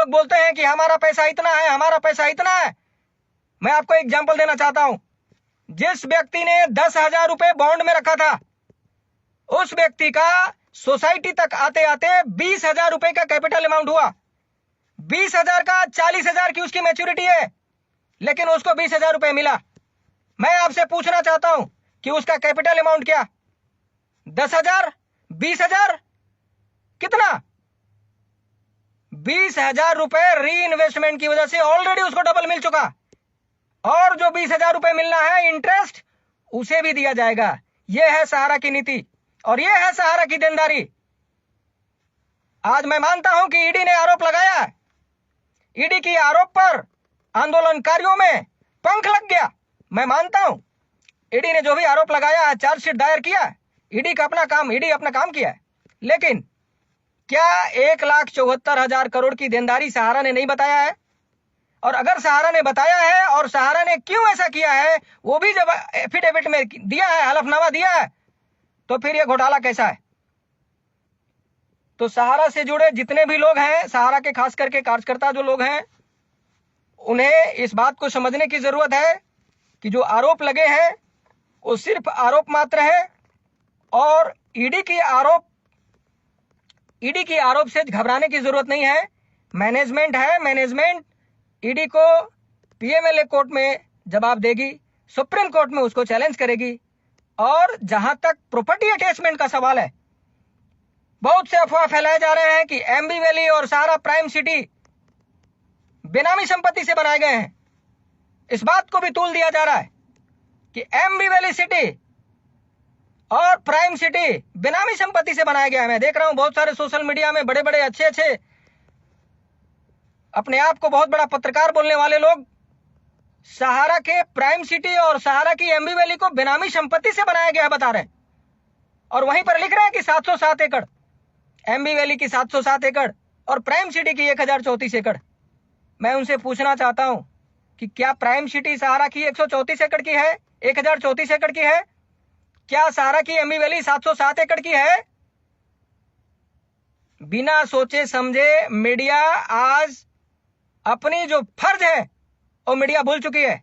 लोग बोलते हैं कि हमारा पैसा इतना है, हमारा पैसा इतना है। मैं आपको एग्जाम्पल देना चाहता हूं। जिस व्यक्ति ने 10,000 रुपए बॉन्ड में रखा था, उस व्यक्ति का सोसाइटी तक आते आते 20,000 रुपए का कैपिटल अमाउंट हुआ। 20,000 का 40,000 की उसकी मैच्योरिटी है, लेकिन उसको 20,000 रुपए मिला। मैं आपसे पूछना चाहता हूं कि उसका कैपिटल अमाउंट क्या? 10,000, 20,000, कितना? 20,000 रुपए री इन्वेस्टमेंट की वजह से ऑलरेडी उसको डबल मिल चुका, और जो 20,000 रुपए मिलना है इंटरेस्ट, उसे भी दिया जाएगा। यह है सहारा की नीति और यह है सहारा की देनदारी। आज मैं मानता हूं कि ईडी ने आरोप लगाया है। ईडी की आरोप पर आंदोलनकारियों में पंख लग गया। मैं मानता हूं ईडी ने जो भी आरोप लगाया है, चार्जशीट दायर किया, ईडी अपना काम किया है। लेकिन क्या 1,74,000 करोड़ की देनदारी सहारा ने नहीं बताया है? और अगर सहारा ने बताया है और सहारा ने क्यों ऐसा किया है, वो भी जब एफिडेविट में दिया है, हलफनामा दिया है, तो फिर यह घोटाला कैसा है? तो सहारा से जुड़े जितने भी लोग हैं, सहारा के खास करके कार्यकर्ता जो लोग हैं, उन्हें इस बात को समझने की जरूरत है कि जो आरोप लगे हैं वो सिर्फ आरोप मात्र है, और ईडी की आरोप से घबराने की जरूरत नहीं है। मैनेजमेंट है, मैनेजमेंट ईडी को पीएमएलए कोर्ट में जवाब देगी, सुप्रीम कोर्ट में उसको चैलेंज करेगी। और जहां तक प्रॉपर्टी अटैचमेंट का सवाल है, बहुत से अफवाह फैलाए जा रहे हैं कि एमबी वैली और सहारा प्राइम सिटी बेनामी संपत्ति से बनाए गए हैं। इस बात को भी तूल दिया जा रहा है कि एमबी वैली सिटी और प्राइम सिटी बेनामी संपत्ति से बनाया गया है। मैं देख रहा हूं बहुत सारे सोशल मीडिया में बड़े बड़े अच्छे अपने आप को बहुत बड़ा पत्रकार बोलने वाले लोग सहारा के प्राइम सिटी और सहारा की एमबी वैली को बेनामी संपत्ति से बनाया गया बता रहे हैं, और वहीं पर लिख रहे हैं कि 707 एकड़, एमबी वैली की 707 एकड़ और प्राइम सिटी की 1,034 एकड़। मैं उनसे पूछना चाहता हूं कि क्या प्राइम सिटी सहारा की 134 एकड़ की है, 1,034 एकड़ की है? क्या सहारा की एमबी वैली 707 एकड़ की है? बिना सोचे समझे मीडिया आज अपनी जो फर्ज है वो मीडिया भूल चुकी है।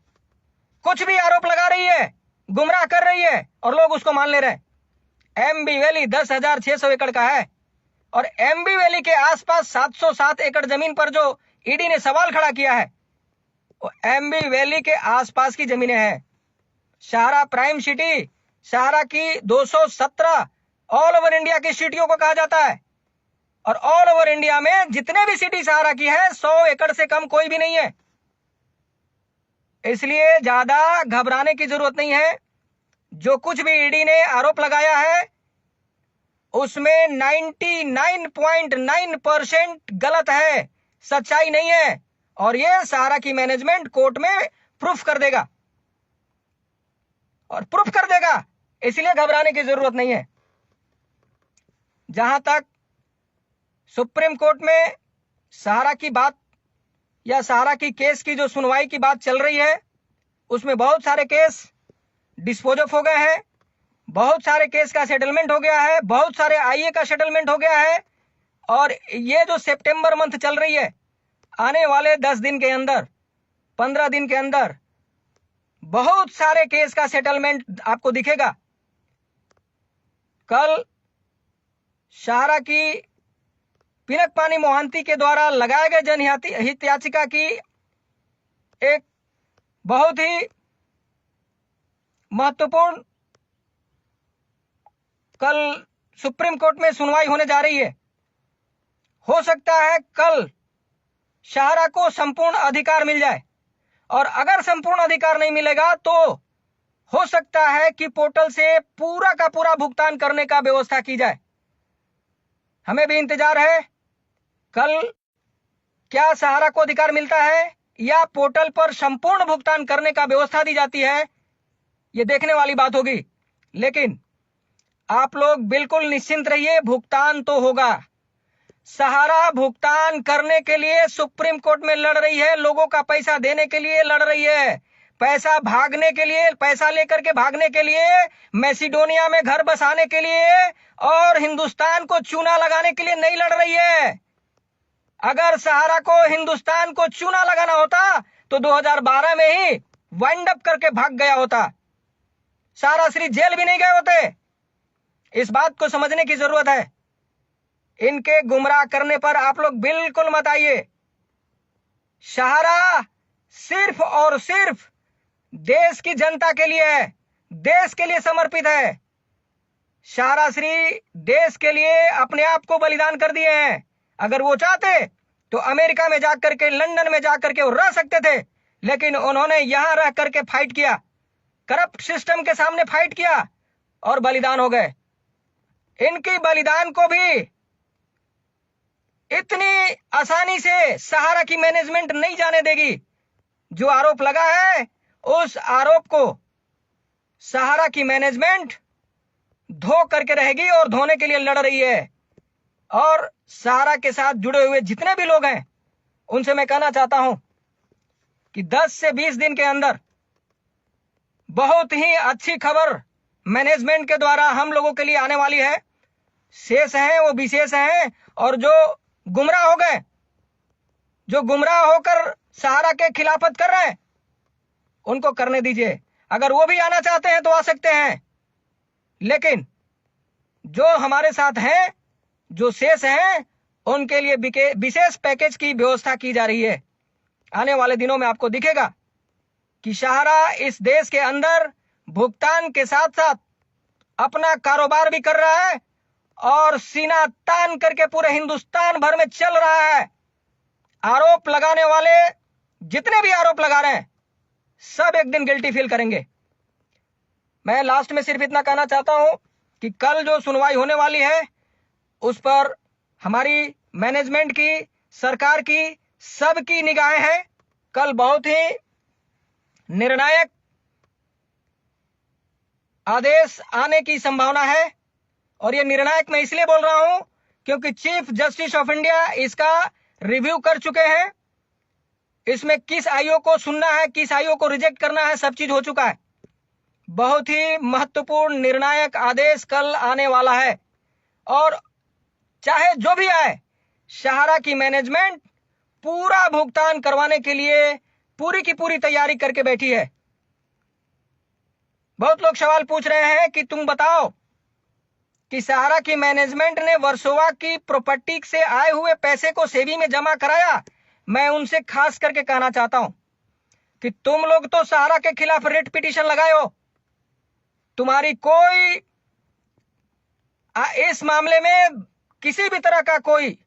कुछ भी आरोप लगा रही है, गुमराह कर रही है, और लोग उसको मान ले रहे हैं। एमबी वैली 10,600 एकड़ का है, और एमबी वैली के आसपास 707 एकड़ जमीन पर जो ईडी ने सवाल खड़ा किया है, वो एमबी वैली के आसपास की जमीनें हैं। सहारा प्राइम सिटी सहारा की 217 ऑल ओवर इंडिया की सिटियों को कहा जाता है, और ऑल ओवर इंडिया में जितने भी सिटी सहारा की है 100 एकड़ से कम कोई भी नहीं है। इसलिए ज्यादा घबराने की जरूरत नहीं है। जो कुछ भी ईडी ने आरोप लगाया है उसमें 99.9% गलत है, सच्चाई नहीं है, और यह सहारा की मैनेजमेंट कोर्ट में प्रूफ कर देगा, और प्रूफ कर देगा। इसलिए घबराने की जरूरत नहीं है। जहां तक सुप्रीम कोर्ट में सहारा की बात या सहारा की केस की जो सुनवाई की बात चल रही है, उसमें बहुत सारे केस डिस्पोज ऑफ हो गए हैं, बहुत सारे केस का सेटलमेंट हो गया है, बहुत सारे आईए का सेटलमेंट हो गया है, और ये जो सितंबर मंथ चल रही है, आने वाले 10 दिन के अंदर, 15 दिन के अंदर बहुत सारे केस का सेटलमेंट आपको दिखेगा। कल सहारा की पिनकपानी मोहंती के द्वारा लगाए गए जनहित याचिका की एक बहुत ही महत्वपूर्ण कल सुप्रीम कोर्ट में सुनवाई होने जा रही है। हो सकता है कल सहारा को संपूर्ण अधिकार मिल जाए, और अगर संपूर्ण अधिकार नहीं मिलेगा तो हो सकता है कि पोर्टल से पूरा का पूरा भुगतान करने का व्यवस्था की जाए। हमें भी इंतजार है कल क्या सहारा को अधिकार मिलता है या पोर्टल पर संपूर्ण भुगतान करने का व्यवस्था दी जाती है, यह देखने वाली बात होगी। लेकिन आप लोग बिल्कुल निश्चिंत रहिए, भुगतान तो होगा। सहारा भुगतान करने के लिए सुप्रीम कोर्ट में लड़ रही है, लोगों का पैसा देने के लिए लड़ रही है, पैसा भागने के लिए, पैसा लेकर के भागने के लिए, मैसिडोनिया में घर बसाने के लिए और हिंदुस्तान को चूना लगाने के लिए नहीं लड़ रही है। अगर सहारा को हिंदुस्तान को चूना लगाना होता तो 2012 में ही वाइंड अप करके भाग गया होता, सहारा श्री जेल भी नहीं गए होते। इस बात को समझने की जरूरत है। इनके गुमराह करने पर आप लोग बिल्कुल मत आइए। सहारा सिर्फ और सिर्फ देश की जनता के लिए है, देश के लिए समर्पित है। सहारा श्री देश के लिए अपने आप को बलिदान कर दिए हैं। अगर वो चाहते तो अमेरिका में जाकर के, लंदन में जाकर के वो रह सकते थे, लेकिन उन्होंने यहां रह करके फाइट किया, करप्ट सिस्टम के सामने फाइट किया और बलिदान हो गए। इनकी बलिदान को भी इतनी आसानी से सहारा की मैनेजमेंट नहीं जाने देगी। जो आरोप लगा है उस आरोप को सहारा की मैनेजमेंट धो करके रहेगी और धोने के लिए लड़ रही है। और सहारा के साथ जुड़े हुए जितने भी लोग हैं उनसे मैं कहना चाहता हूं कि 10 से 20 दिन के अंदर बहुत ही अच्छी खबर मैनेजमेंट के द्वारा हम लोगों के लिए आने वाली है। शेष हैं वो विशेष हैं, और जो गुमराह हो गए, जो गुमराह होकर सहारा के खिलाफत कर रहे हैं, उनको करने दीजिए। अगर वो भी आना चाहते हैं तो आ सकते हैं, लेकिन जो हमारे साथ हैं, जो शेष हैं, उनके लिए विशेष पैकेज की व्यवस्था की जा रही है। आने वाले दिनों में आपको दिखेगा कि सहारा इस देश के अंदर भुगतान के साथ साथ अपना कारोबार भी कर रहा है और सीना तान करके पूरे हिंदुस्तान भर में चल रहा है। आरोप लगाने वाले जितने भी आरोप लगा रहे हैं सब एक दिन गिल्टी फील करेंगे। मैं लास्ट में सिर्फ इतना कहना चाहता हूं कि कल जो सुनवाई होने वाली है उस पर हमारी मैनेजमेंट की, सरकार की, सबकी निगाहें हैं। कल बहुत ही निर्णायक आदेश आने की संभावना है, और यह निर्णायक मैं इसलिए बोल रहा हूं क्योंकि चीफ जस्टिस ऑफ इंडिया इसका रिव्यू कर चुके हैं। इसमें किस आयोग को सुनना है, किस आयोग को रिजेक्ट करना है, सब चीज हो चुका है। बहुत ही महत्वपूर्ण निर्णायक आदेश कल आने वाला है, और चाहे जो भी आए, सहारा की मैनेजमेंट पूरा भुगतान करवाने के लिए पूरी की पूरी तैयारी करके बैठी है। बहुत लोग सवाल पूछ रहे हैं कि तुम बताओ कि सहारा की मैनेजमेंट ने वर्सोवा की प्रॉपर्टी से आए हुए पैसे को सेबी में जमा कराया। मैं उनसे खास करके कहना चाहता हूं कि तुम लोग तो सहारा के खिलाफ रिट पिटीशन लगाए हो। तुम्हारी कोई इस मामले में किसी भी तरह का कोई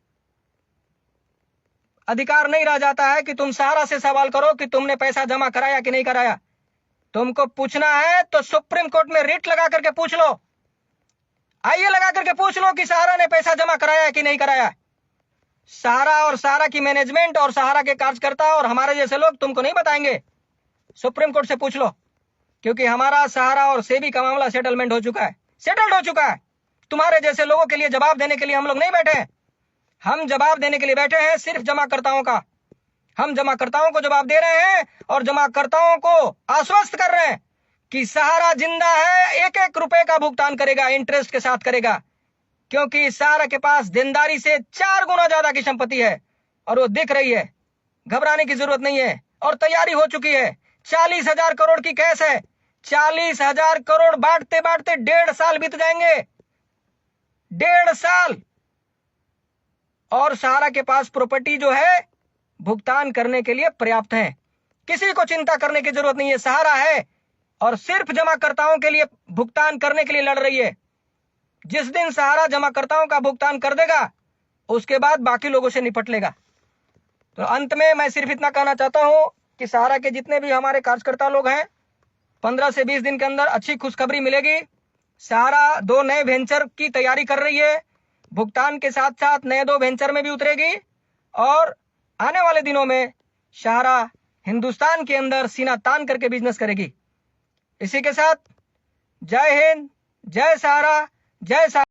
अधिकार नहीं रह जाता है कि तुम सहारा से सवाल करो कि तुमने पैसा जमा कराया कि नहीं कराया। तुमको पूछना है तो सुप्रीम कोर्ट में रिट लगा करके पूछ लो, आइए लगा करके पूछ लो कि सहारा ने पैसा जमा कराया कि नहीं कराया। सहारा और सहारा की मैनेजमेंट और सहारा के कार्यकर्ता और हमारे जैसे लोग तुमको नहीं बताएंगे। सुप्रीम कोर्ट से पूछ लो, क्योंकि हमारा सहारा और सेबी का मामला सेटलमेंट हो चुका है, सेटल्ड हो चुका है। तुम्हारे जैसे लोगों के लिए जवाब देने के लिए हम लोग नहीं बैठे हैं। हम जवाब देने के लिए बैठे हैं सिर्फ जमाकर्ताओं का। हम जमाकर्ताओं को जवाब दे रहे हैं और जमाकर्ताओं को आश्वस्त कर रहे हैं कि सहारा जिंदा है, एक एक रुपए का भुगतान करेगा, इंटरेस्ट के साथ करेगा, क्योंकि सहारा के पास देनदारी से 4 गुना ज्यादा की संपत्ति है और वो दिख रही है। घबराने की जरूरत नहीं है और तैयारी हो चुकी है। 40,000 करोड़ की कैश है। 40,000 करोड़ बांटते बांटते 1.5 साल बीत जाएंगे, 1.5 साल। और सहारा के पास प्रॉपर्टी जो है भुगतान करने के लिए पर्याप्त है। किसी को चिंता करने की जरूरत नहीं है। सहारा है और सिर्फ जमाकर्ताओं के लिए भुगतान करने के लिए लड़ रही है। जिस दिन सहारा जमाकर्ताओं का भुगतान कर देगा उसके बाद बाकी लोगों से निपट लेगा। तो अंत में मैं सिर्फ इतना कहना चाहता हूं कि सहारा के जितने भी हमारे कार्यकर्ता लोग हैं, 15 से 20 दिन के अंदर अच्छी खुशखबरी मिलेगी। सहारा 2 नए वेंचर की तैयारी कर रही है, भुगतान के साथ साथ नए 2 वेंचर में भी उतरेगी, और आने वाले दिनों में सहारा हिंदुस्तान के अंदर सीना तान करके बिजनेस करेगी। इसी के साथ जय हिंद, जय सहारा, जय सहारा।